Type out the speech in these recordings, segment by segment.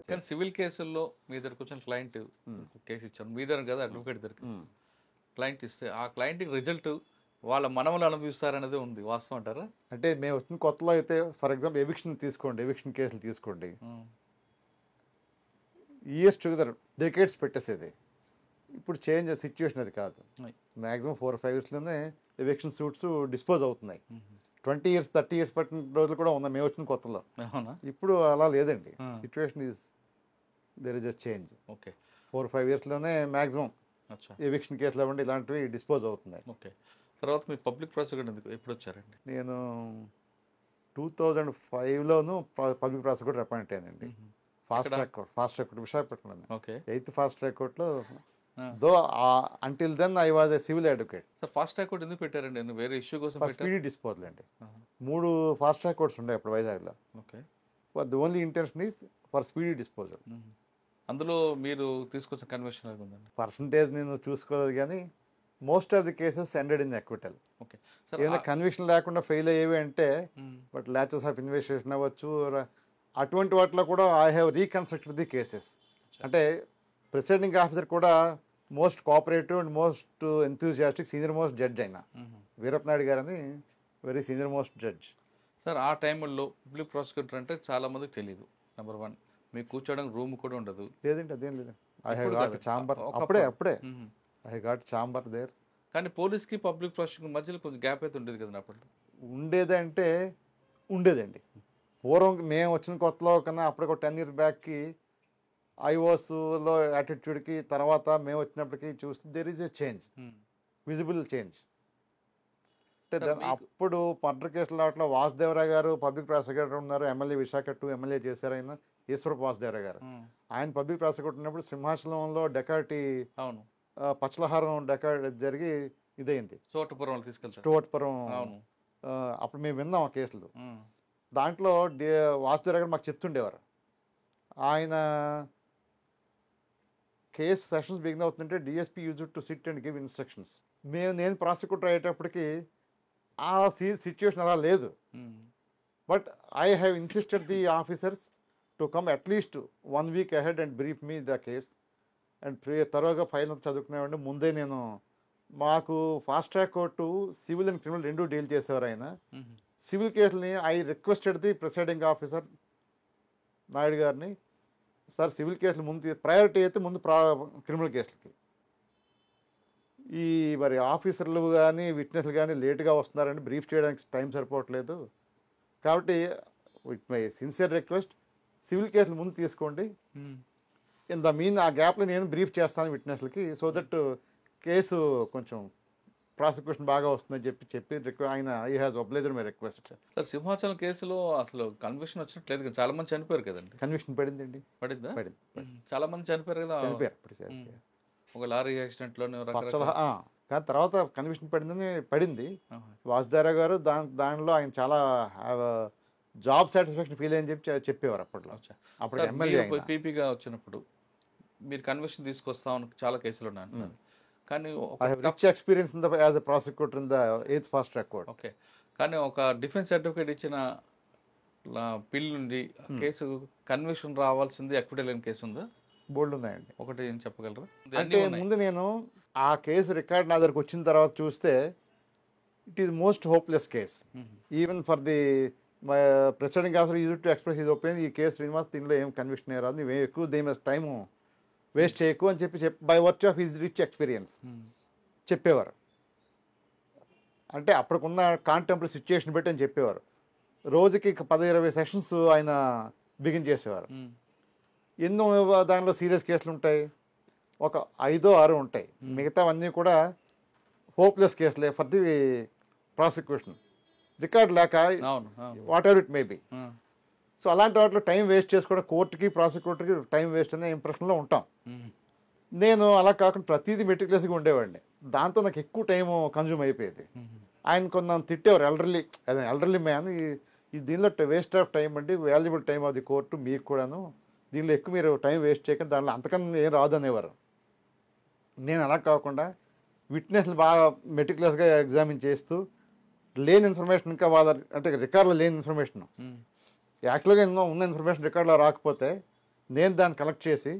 కానీ సివిల్ కేసుల్లో మీ దగ్గరకు వచ్చిన క్లయింట్ కేసు ఇచ్చాను మీ దగ్గర కదా అడ్వకేట్ దగ్గర క్లయింట్ ఇస్తే ఆ క్లయింట్కి రిజల్ట్ వాళ్ళ మనవలు అనుభవిస్తారనేది ఉంది వాస్తవం అంటారా? అంటే మేము వచ్చిన కొత్తలో అయితే ఫర్ ఎగ్జాంపుల్ ఎవిక్షన్ కేసులు తీసుకోండి, ఇయర్స్ టుగెదర్ డెకేడ్స్ పెట్టేసేది. ఇప్పుడు చేంజ్ సిచ్యువేషన్ అది కాదు. మ్యాక్సిమం 4-5 ఇయర్స్లోనే ఎవిక్షన్ సూట్స్ డిస్పోజ్ అవుతున్నాయి. 20 years 30 years పట్టిన రోజులు కూడా ఉన్నాయి మేము వచ్చిన కొత్తలో. ఇప్పుడు అలా లేదండి. Situation is there is a change. Okay, 4-5 yearsలోనే మ్యాక్సిమం ఎవిక్షన్ కేసులు అవ్వండి ఇలాంటివి డిస్పోజ్ అవుతున్నాయి. ఓకే, తర్వాత మీరు పబ్లిక్ ప్రాసిక్యూటర్ ఎందుకు ఎప్పుడు వచ్చారండి? నేను 2005లోను పబ్లిక్ ప్రాసిక్యూటర్ అపాయింట్ అయ్యానండి. Fast track court Visakhapatnam. Okay, 8th fast track కోర్ట్లో. Though until then I was a civil advocate. Sir fast track court ఎందుకు పెట్టారండి? వేరే ఇష్యూ కోసం? స్పీడీ డిస్పోజల్ అండి. 3 ఫాస్ట్ ట్రాక్ కోర్ట్స్ ఉన్నాయి అప్పుడు వైజాగ్లో. Okay, the only intention is for speedy disposal. అందులో మీరు తీసుకొచ్చిన కన్వెన్షన్ ఉందండి? పర్సంటేజ్ నేను చూసుకోలేదు కానీ most of the cases ended in acquittal. Okay, ఏమైనా కన్విక్షన్ లేకుండా ఫెయిల్ అయ్యేవి అంటే బట్ ల్యాచెస్ ఆఫ్ ఇన్వెస్టిగేషన్ అవ్వచ్చు, అటువంటి వాటిలో కూడా I have reconstructed the cases. అంటే ప్రిసైడింగ్ ఆఫీసర్ కూడా most cooperative and most enthusiastic senior most judge అయినా వీరప్ప నాయుడు గారు అని very senior most judge. Sir ఆ టైంలో పబ్లిక్ ప్రాసిక్యూటర్ అంటే చాలా మందికి తెలియదు. నెంబర్ 1, మీకు కూర్చోడానికి రూమ్ కూడా ఉండదు. లేదండి, అదేం లేదు. I have got chamber. అప్పుడే I have got chamber there. కానీ పోలీస్కి పబ్లిక్ ప్రాసిక్యూటర్ మధ్యలో కొంచెం గ్యాప్ అయితే ఉండేది కదా అప్పట్లో? ఉండేదండి. పూర్వం మేము వచ్చిన కొత్తలో కన్నా అప్పటికి 10 years బ్యాక్కి ఐఓస్లో యాటిట్యూడ్కి తర్వాత మేము వచ్చినప్పటికీ చూస్తే there is a change, visible change. అంటే అప్పుడు మర్డర్ కేసులు వాటిలో వాసుదేవరావు గారు పబ్లిక్ ప్రాసిక్యూటర్ ఉన్నారు. ఎమ్మెల్యే విశాఖ 2 ఎమ్మెల్యే చేశారు ఆయన, ఈశ్వరపు వాసుదేవరావు గారు. ఆయన పబ్లిక్ ప్రాసిక్యూటర్ ఉన్నప్పుడు సింహాచలంలో డెకాటి పచ్చలహారం డెకాట్ జరిగి ఇదైంది. స్టోట్పురం. అప్పుడు మేము విన్నాం ఆ కేసులు. దాంట్లో వాసుదేవరావు గారు మాకు చెప్తుండేవారు. ఆయన కేసు సెషన్స్ బిగిన్ అవుతుంటే DSP use to sit and give instructions. నేను ప్రాసిక్యూటర్ అయ్యేటప్పటికి ఆ సిచ్యువేషన్ అలా లేదు. But I have insisted the officers to come at least 1 week ahead and brief me the case and తరువుగా ఫైల్ అంతా చదువుకునేవాడిని. ముందే నేను మాకు fast track court civil and criminal 2 deal చేసేవారు ఆయన. సివిల్ కేసులని I requested the presiding officer Naidu గారిని, సార్ సివిల్ కేసులు ముందు ప్రయారిటీ అయితే ముందు క్రిమినల్ కేసులకి. ఈ మరి ఆఫీసర్లు కానీ విట్నెస్లు కానీ లేటుగా వస్తున్నారని బ్రీఫ్ చేయడానికి టైం సరిపోవట్లేదు, కాబట్టి with my sincere request civil కేసులు ముందు తీసుకోండి, ఇన్ ద మీన్ ఆ గ్యాప్లో నేను బ్రీఫ్ చేస్తాను విట్నెస్లకి, సో దట్ కేసు కొంచెం ప్రాసిక్యూషన్ బాగా వస్తుందని చెప్పి ఆయన I has obliged my request. Sir Simhachalam కేసులో అసలు కన్విక్షన్ వచ్చినట్లేదు కదా, చాలా మంది చనిపోయారు కదండి? కన్విక్షన్ పడిందండి. పడిందా? చాలా మంది చనిపోయారు కదా. చనిపోయారు ఒక లారీ యాక్సిడెంట్లోనే. కానీ తర్వాత కన్విక్షన్ పడింది. వాసుదేవరావు గారు దానిలో ఆయన చాలా జాబ్ సాటిస్ఫాక్షన్ ఫీల్ అని చెప్పేవారు అప్పట్లో. అప్పుడు ఎమ్మెల్యే పీపీగా వచ్చినప్పుడు మీరు కన్విక్షన్ తీసుకొస్తామని చాలా కేసులు ఉన్నాయి. కానీ rich experience as a prosecutor in the 8th fast track court. Okay, కానీ ఒక డిఫెన్స్ సర్టిఫికేట్ ఇచ్చిన పిల్ నుండి కేసు కన్విక్షన్ రావాల్సింది ఎక్విటల్ అయిన కేసు ఉందా? బోల్డ్ ఉన్నాయండి. ఒకటి ఏం చెప్పగలరా? అంటే ముందు నేను ఆ కేసు రికార్డ్ నా దగ్గరకు వచ్చిన తర్వాత చూస్తే it is most hopeless case. Even for the president officer use to express his opinion, ఈ కేసు శ్రీనివాస్ దీనిలో ఏం కన్విక్షన్ రాదు, నువ్వు ఎక్కువ దీని టైము వేస్ట్ చేయకు అని చెప్పి by virtue of his rich experience చెప్పేవారు. అంటే అప్పటికున్న కాంటెంపరీ సిచ్యుయేషన్ బట్టి అని చెప్పేవారు. రోజుకి 10-20 సెషన్స్ ఆయన బిగిన్ చేసేవారు. ఎన్నో దానిలో సీరియస్ కేసులు ఉంటాయి, ఒక 5-6 ఉంటాయి, మిగతావన్నీ కూడా హోప్లెస్ కేసులే ఫర్ ది ప్రాసిక్యూషన్. రికార్డ్ లేక whatever it may be. So అలాంటి వాటిలో టైం వేస్ట్ చేసుకోవడం కోర్టుకి ప్రాసిక్యూటర్కి టైం వేస్ట్ అనే ఇంప్రెషన్లో ఉంటాం. నేను అలా కాకుండా ప్రతిదీ మెటిక్యులస్గా ఉండేవాడిని. దాంతో నాకు ఎక్కువ టైం కన్జ్యూమ్ అయిపోయేది. ఆయన కొంత తిట్టేవారు, ఎల్డర్లీ మ్యాన్, ఈ దీనిలో వేస్ట్ ఆఫ్ టైం అండి, valuable time of the court మీకు కూడాను, దీనిలో ఎక్కువ మీరు టైం వేస్ట్ చేయకుండా దానిలో అంతకన్నా ఏం రాదు అనేవారు. నేను అలా కాకుండా విట్నెస్లు బాగా మెటిక్యులస్గా ఎగ్జామిన్ చేస్తూ లేని ఇన్ఫర్మేషన్, ఇంకా వాళ్ళ అంటే రికార్డులో లేని ఇన్ఫర్మేషన్, యాక్చువల్గా ఎన్నో ఉన్న ఇన్ఫర్మేషన్ రికార్డులో రాకపోతే నేను దాన్ని కలెక్ట్ చేసి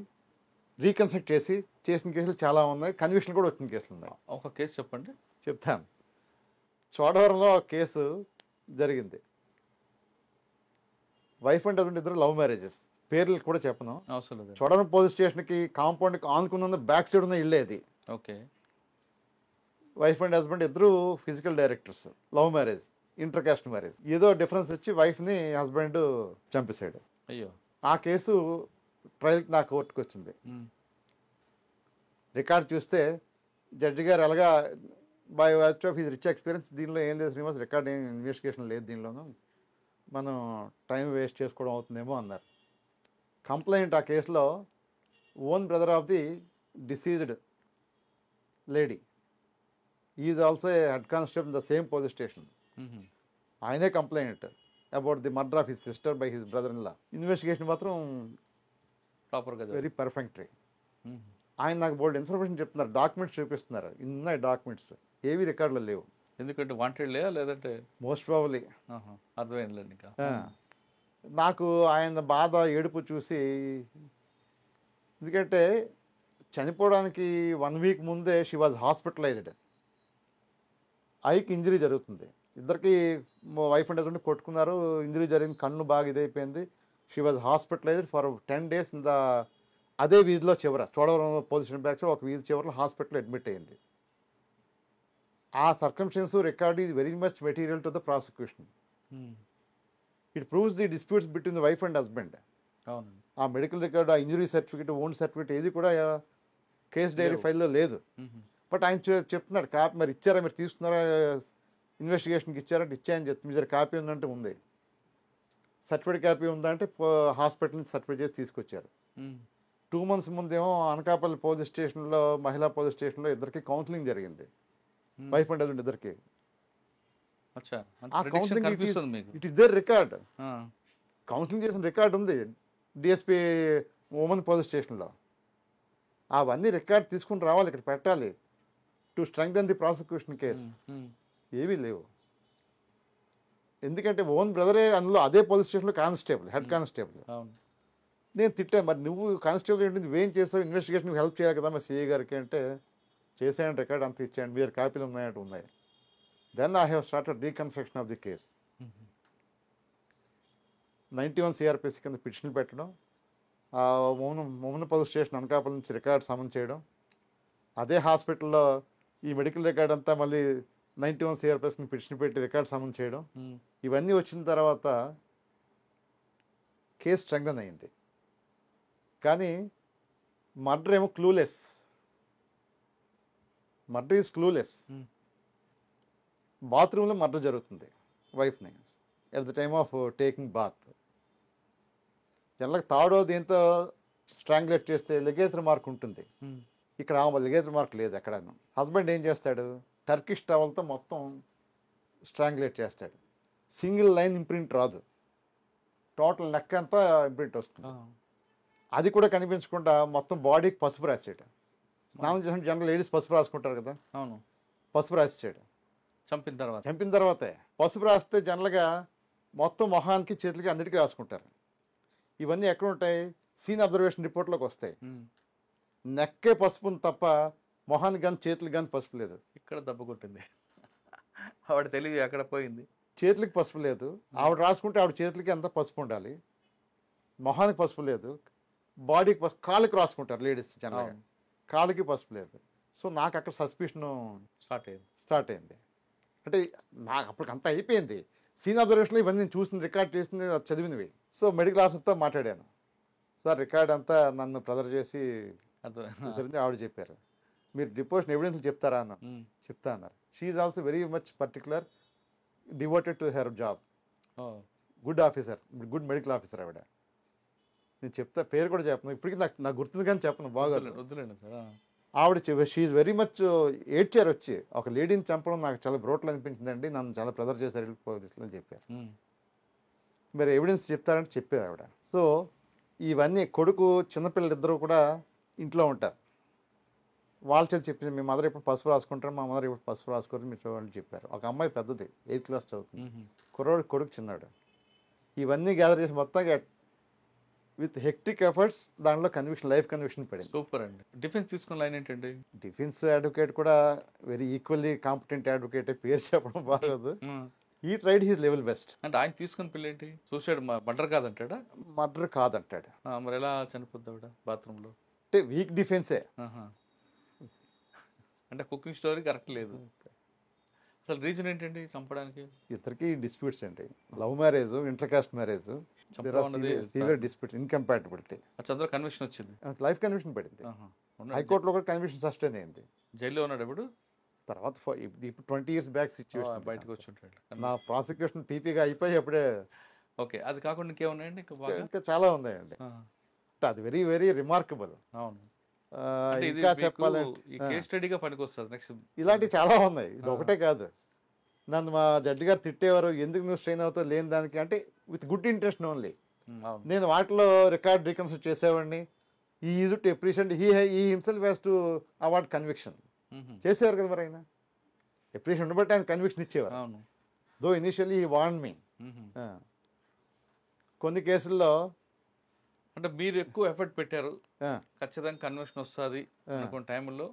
రీకన్స్ట్రక్ట్ చేసి చేసిన కేసులు చాలా ఉన్నాయి, కన్విక్షన్ కూడా వచ్చిన కేసులు ఉన్నాయి. ఒక కేసు చెప్పండి. చెప్తాను. చోడవరంలో ఒక కేసు జరిగింది. వైఫ్ అండ్ హస్బెండ్ ఇద్దరు లవ్ మ్యారేజెస్, పేర్లు కూడా చెప్పను. అవసరం లేదు. చోడవరం పోలీస్ స్టేషన్కి కాంపౌండ్కి ఆనుకున్న బ్యాక్ సైడ్ ఉన్న ఇల్లే అది. ఓకే. వైఫ్ అండ్ హస్బెండ్ ఇద్దరు physical directors, love marriage, inter caste marriage. ఏదో డిఫరెన్స్ వచ్చి వైఫ్ని హస్బెండ్ చంపేశాడు. అయ్యో. ఆ కేసు ట్రయల్కి నా కోర్టుకు వచ్చింది. రికార్డ్ చూస్తే జడ్జి గారు ఎలాగా by watch of his rich experience, దీనిలో ఏం లేదు శ్రీనివాస్, రికార్డ్ ఏం ఇన్వెస్టిగేషన్ లేదు దీనిలోనూ, మనం టైం వేస్ట్ చేసుకోవడం అవుతుందేమో అన్నారు. కంప్లైంట్ ఆ కేసులో own brother of the deceased lady is also a head constable in the same police station. ఆయనే complaint about the murder of his sister by his brother in law. Investigation మాత్రం ప్రాపర్గా very పర్ఫెక్టరీ. ఆయన నాకు బోల్డ్ information చెప్తున్నారు, documents చూపిస్తున్నారు, ఉన్నాయి documents, ఏవి రికార్డులో లేవు. ఎందుకంటే వాంటెడ్ లేదా లేదంటే మోస్ట్ ప్రాబబ్లీ. అర్థమైందండి. ఇంకా నాకు ఆయన బాధ ఏడుపు చూసి, ఎందుకంటే చనిపోవడానికి 1 వీక్ ముందే షీ వాజ్ హాస్పిటలైజ్డ్. ఐకి ఇంజరీ జరుగుతుంది, ఇద్దరికి వైఫ్ అండ్ హస్బెండ్ కొట్టుకున్నారు, ఇంజరీ జరిగింది, కన్ను బాగా ఇదైపోయింది. She was hospitalised for 10 days in the అదే వీధిలో చివర, చోడవరం పోలీస్ స్టేషన్ బ్యాక్ సైడ్ ఒక వీధి చివరిలో హాస్పిటల్ అడ్మిట్ అయింది. ఆ circumstance record is very much material to the prosecution. It proves the disputes between the wife and husband. ఆ మెడికల్ రికార్డ్, ఆ ఇంజరీ సర్టిఫికేట్, ఓన్ సర్టిఫికేట్ ఏది కూడా కేస్ డైరీ ఫైల్లో లేదు. బట్ ఆయన చెప్తున్నాడు కాపీ మరి ఇచ్చారా, మీరు తీసుకున్నారా, ఇన్వెస్టిగేషన్కి ఇచ్చారంటే ఇచ్చాయని చెప్తుంది. మీ దగ్గర కాపీ ఉందంటే ఉంది, సర్టిఫికేట్ కాపీ ఉందంటే హాస్పిటల్ నుంచి సర్టిఫికేట్ చేసి తీసుకొచ్చారు. 2 months ముందేమో అనకాపల్లి పోలీస్ స్టేషన్లో, మహిళా పోలీస్ స్టేషన్లో ఇద్దరికి కౌన్సిలింగ్ జరిగింది, వైఫ్ అండ్ హస్బెండ్ ఇద్దరికి. ఆ counselling it is there record, counselling చేసిన రికార్డ్ ఉంది డిఎస్పీ ఉమెన్ పోలీస్ స్టేషన్లో. అవన్నీ రికార్డ్ తీసుకుని రావాలి, ఇక్కడ పెట్టాలి to strengthen the prosecution case. ఏవీ లేవు. ఎందుకంటే ఓన్ బ్రదరే అందులో అదే పోలీస్ స్టేషన్లో కానిస్టేబుల్, హెడ్ కానిస్టేబుల్. నేను తిట్టాను, మరి నువ్వు కానిస్టేబుల్ ఏంటి, నువ్వేం చేస్తావు, ఇన్వెస్టిగేషన్ హెల్ప్ చేయాలి కదా మరి సిఐ గారికి అంటే, చేసాను రికార్డ్ అంత ఇచ్చాను, మీరు కాపీలు ఉన్నాయంటే ఉన్నాయి. Then I have started reconstruction of the case. 91 CRPC కింద పిటిషన్ పెట్టడం, ఉమెన్ పోలీస్ స్టేషన్ అనకాపల్లి నుంచి రికార్డ్ సమన్ చేయడం, అదే హాస్పిటల్లో ఈ మెడికల్ రికార్డ్ అంతా మళ్ళీ 91 CRPC కింద పిటిషన్ పెట్టి రికార్డ్ సమన్ చేయడం. ఇవన్నీ వచ్చిన తర్వాత కేసు స్ట్రెంగ్థెన్ అయింది. కానీ మర్డర్ ఏమో క్లూలెస్, మర్డర్ ఈజ్ క్లూలెస్. బాత్రూంలో మర్డర్ జరుగుతుంది వైఫ్ని at the time of taking bath. జనరల్గా తాడో దీంతో స్ట్రాంగులేట్ చేస్తే లెగేజ్ మార్క్ ఉంటుంది, ఇక్కడ లెగేజ్ మార్క్ లేదు ఎక్కడ. హస్బెండ్ ఏం చేస్తాడు, టర్కిష్ టవల్తో మొత్తం స్ట్రాంగులేట్ చేస్తాడు, సింగిల్ లైన్ ఇంప్రింట్ రాదు, టోటల్ నెక్ అంతా ఇంప్రింట్ వస్తుంది. అది కూడా కనిపించకుండా మొత్తం బాడీకి పసుపు రాసాడు. స్నానం చేసిన జనరల్ లేడీస్ పసుపు రాసుకుంటారు కదా, పసుపు రాసాడు చంపిన తర్వాతే. పసుపు రాస్తే జనరల్గా మొత్తం మొహానికి, చేతులకి, అన్నిటికీ రాసుకుంటారు. ఇవన్నీ ఎక్కడ ఉంటాయి, సీన్ అబ్జర్వేషన్ రిపోర్ట్లోకి వస్తాయి. నెక్కే పసుపు తప్ప మొహానికి కానీ చేతులకి కానీ పసుపు లేదు. ఇక్కడ దెబ్బ కొట్టింది ఆవిడ తెలివి, అక్కడ పోయింది. చేతులకి పసుపు లేదు, ఆవిడ రాసుకుంటే ఆవిడ చేతులకి అంతా పసుపు ఉండాలి, మొహానికి పసుపు లేదు, బాడీకి పసుపు, కాళ్ళకి రాసుకుంటారు లేడీస్ జనరల్గా, కాళ్ళకి పసుపు లేదు. సో నాకు అక్కడ సస్పిషన్ స్టార్ట్ అయింది. అంటే నాకు అప్పటికి అంతా అయిపోయింది. సీన్ అబ్జర్వేషన్లో ఇవన్నీ నేను చూసింది, రికార్డ్ చేసింది, చదివినవి. సో మెడికల్ ఆఫీసర్తో మాట్లాడాను, సార్ రికార్డ్ అంతా నన్ను ప్రెజర్ చేసి ఆవిడ చెప్పారు, మీరు డిపోజిషన్ ఎవిడెన్స్ చెప్తారా అన్న. చెప్తా అన్నారు. She is also very much particular, devoted to her job, good officer, good medical officer ఆవిడ. నేను చెప్తా, పేరు కూడా చెప్పను ఇప్పటికీ, నాకు గుర్తుంది కానీ చెప్పను, బాగా వద్దులేండి సార్. ఆవిడ షీ ఈజ్ వెరీ మచ్ ఏడ్చారు వచ్చి, ఒక లేడీని చంపడం నాకు చాలా బ్రోట్లు అనిపించిందండి, నన్ను చాలా ప్రెజర్ చేశారు పోలీసులు అని చెప్పారు. మరి ఎవిడెన్స్ చెప్తారంటే చెప్పారు ఆవిడ. సో ఇవన్నీ కొడుకు, చిన్నపిల్లలు ఇద్దరు కూడా ఇంట్లో ఉంటారు, వాళ్ళ చేతి చెప్పింది, మీ మదర్ ఇప్పుడు పసుపు రాసుకుంటారు, మా మదర్ ఇప్పుడు పసుపు రాసుకోరు, మీరు చూడండి చెప్పారు. ఒక అమ్మాయి పెద్దది 8th class చదువుతుంది, కొడుకు చిన్నాడు. ఇవన్నీ గ్యాదర్ చేసి మొత్తంగా విత్ హెక్టిక్ ఎఫర్ట్స్ దాంట్లో కన్విక్షన్, లైఫ్ కన్విక్షన్ పడింది. సూపర్ అండి. డిఫెన్స్ తీసుకున్న లైన్ ఏంటండి? డిఫెన్స్ అడ్వకేట్ కూడా వెరీ ఈక్వల్లీ కాంపిటెంట్ అడ్వకేట్, పేరు చెప్పడం బాగోదు. ఈ ట్రైడ్ హీస్ లెవెల్ బెస్ట్. అంటే ఆయన తీసుకున్న పిల్ల ఏంటి? సూసైడ్, మర్డర్ కాదంటాడా? మర్డర్ కాదంటాడు. మరి ఎలా చనిపోద్ది ఆవిడ బాత్రూంలో? అంటే వీక్ డిఫెన్సే. అంటే కుకింగ్ స్టోరీ కరెక్ట్ లేదు. అసలు రీజన్ ఏంటండి చంపడానికి? ఇద్దరికి డిస్ప్యూట్స్ అండి. Love marriage, inter caste marriage, severe disputes, incompatibility. Chandra conviction వచ్చింది, లైఫ్ కన్విక్షన్ పడింది. హైకోర్టులో కూడా కన్విక్షన్ సస్టైన్ అయింది. జైల్లో ఉన్నాడు ఇప్పుడు. తర్వాత ఇప్పుడు 20 years బ్యాక్ సిచ్యువేషన్ బయటకు వచ్చి ఉంటాడు. నా ప్రాసిక్యూషన్ పీపీగా అయిపోయి అప్పుడే. ఓకే, అది కాకుండా ఇంకేమున్నాయండి? ఇంకా చాలా ఉన్నాయండి. అది వెరీ వెరీ రిమార్కబుల్. అవును. ఇంకా చెప్పాలంటే ఈ కేస్ స్టడీగా పనికొస్తుంది. నెక్స్ట్ ఇలాంటివి చాలా ఉన్నాయి, ఇది ఒకటే కాదు. నన్ను మా జడ్జి గారు తిట్టేవారు, ఎందుకు నువ్వు స్ట్రెయిన్ అవుతావు లేని దానికి, అంటే విత్ గుడ్ ఇంటెన్షన్ ఓన్లీ. నేను వాటిలో రికార్డ్ రీకన్సిడర్ చేసేవాడిని. ఈ is to appreciate he himself has to award conviction. చేసేవారు కదా మరి ఆయన, అప్రిషియేషన్ ఉండబట్టి ఆయన కన్విక్షన్ ఇచ్చేవారు. దో ఇనిషియల్లీ హీ వాంట్ మీ. కొన్ని కేసుల్లో అంటే మీరు ఎక్కువ ఎఫర్ట్ పెట్టారు, ఖచ్చితంగా కన్విక్షన్ వస్తుంది అనుకున్న టైంలో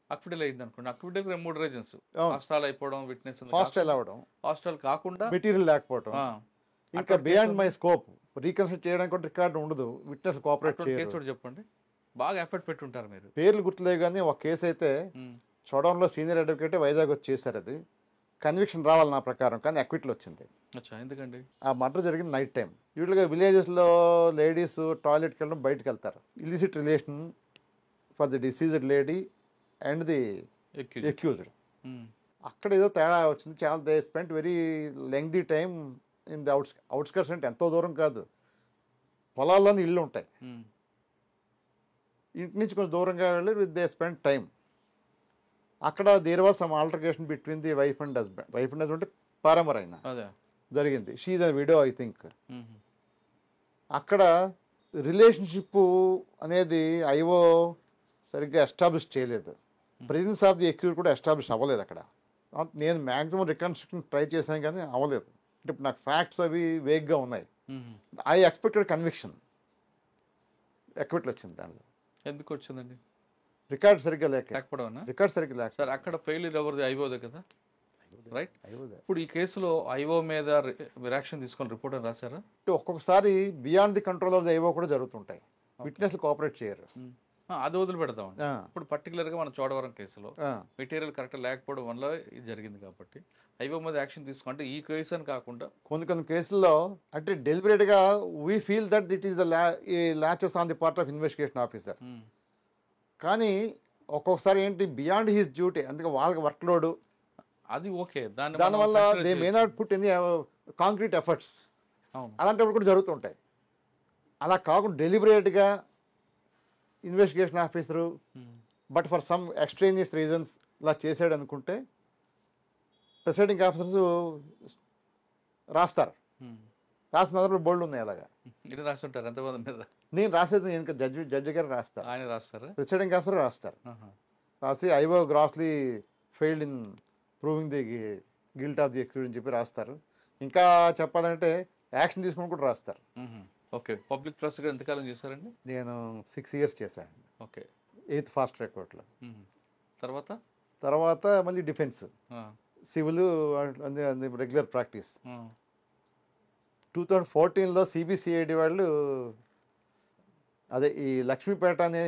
అక్విడల్ అయింది అనుకోండి. అక్విడల్ 3 రీజన్స్: హాస్టల్ అయిపోవడం, విట్నెస్ హాస్టల్ అవ్వడం, హాస్టల్ కాకుండా మెటీరియల్ లేకపోవడం, ఇంకా బియాండ్ మై స్కోప్ రీకన్స్ట్రక్ట్ చేయడానికి కూడా రికార్డు ఉండదు, విట్నెస్ కోఆపరేట్ చేయరు. చెప్పండి, బాగా ఎఫర్ట్ పెట్టుంటారు మీరు. పేర్లు గుర్తులేవు కానీ ఒక కేసు అయితే చూడంలో సీనియర్ అడ్వకేట్ వైజాగ్ వచ్చి చేశారు. అది కన్విక్షన్ రావాలి నా ప్రకారం, కానీ అక్విట్లు వచ్చింది. ఎందుకండి? ఆ మర్డర్ జరిగింది నైట్ టైం. యూజువల్గా విలేజెస్లో లేడీస్ టాయిలెట్కి వెళ్ళడం, బయటకు వెళ్తారు. Illicit relation for the deceased lady and the accused. అక్కడ ఏదో తేడా వచ్చింది. చాలా they spent very lengthy time in the outskirts. అంటే ఎంతో దూరం కాదు, పొలాల్లోని ఇళ్ళు ఉంటాయి. ఇంటి నుంచి కొంచెం దూరంగా వెళ్ళి విత్ దే స్పెండ్ టైం. అక్కడ there was some altercation between the wife and husband. Wife and husband పారమర్ అయినా జరిగింది. She a widow I think. అక్కడ రిలేషన్షిప్ అనేది ఐఓ సరిగ్గా ఎస్టాబ్లిష్ చేయలేదు. ప్రెజెన్స్ ఆఫ్ ది అక్యూజ్డ్ కూడా ఎస్టాబ్లిష్ అవ్వలేదు అక్కడ. నేను మ్యాక్సిమం రికన్స్ట్రక్షన్ ట్రై చేశాను కానీ అవ్వలేదు. అంటే ఇప్పుడు నాకు ఫ్యాక్ట్స్ అవి వేగ్గా ఉన్నాయి. ఐ ఎక్స్పెక్టెడ్ కన్విక్షన్, ఎక్విట్లు వచ్చింది. దాంట్లో ఎందుకు వచ్చిందండి? రికార్డ్ సరిగ్గా లేకపోవడం. రికార్డ్ సరిగ్గా లేక సార్, అక్కడ ఫెయిల్యూర్ ఎవరిది? ఐఓదే కదా, రైట్? ఇప్పుడు ఈ కేసులో ఐఓ మీద యాక్షన్ తీసుకొని రిపోర్ట్ అని రాశారా? ఒక్కొక్కసారి beyond the control of the IO కూడా జరుగుతుంటాయి. విట్నెస్లు కోఆపరేట్ చేయరు. అది వదిలిపెడతాం. ఇప్పుడు పర్టికులర్గా మన చోడవరం కేసులో మెటీరియల్ కరెక్ట్ లేకపోవడం వల్ల ఇది జరిగింది కాబట్టి ఐఓ మీద యాక్షన్ తీసుకుంటే ఈ కేసు అని కాకుండా కొన్ని కేసుల్లో అంటే డెలిబరేట్గా we feel that it is the laches on the part of investigation officer. కానీ ఒక్కొక్కసారి ఏంటి బియాండ్ హిస్ డ్యూటీ, అందుకే వాళ్ళకి వర్క్ లోడ్ అది ఓకే. దానివల్ల they may not put any concrete efforts. అలాంటప్పుడు కూడా జరుగుతుంటాయి. అలా కాకుండా డెలిబరేట్గా investigation officer but for some extraneous reasons ఇలా చేసాడు అనుకుంటే ప్రిసైడింగ్ ఆఫీసర్స్ రాస్తారు. రాసిన బోల్డ్ ఉన్నాయి. అలాగా ఇది రాస్తుంటారు ఎంతమంది మీద? నేను రాసేది నేను జడ్జి గారు రాస్తారు. ఆయన రాస్తారు, ప్రిసైడింగ్ ఆఫీసర్ రాస్తారు. రాసి IO grossly failed in proving the guilt of the accused అని చెప్పి రాస్తారు. ఇంకా చెప్పాలంటే యాక్షన్ తీసుకుని కూడా రాస్తారు. ఓకే. పబ్లిక్ ప్రాసిక్యూటర్ ఎంతకాలం చేశారండి? నేను 6 years చేశాను. ఓకే. 8th ఫాస్ట్ ట్రాక్ కోర్టులో. తర్వాత మళ్ళీ డిఫెన్స్, సివిల్ రెగ్యులర్ ప్రాక్టీస్. 2014లో సిబిసిఐడి వాళ్ళు అదే ఈ లక్ష్మీపేట అని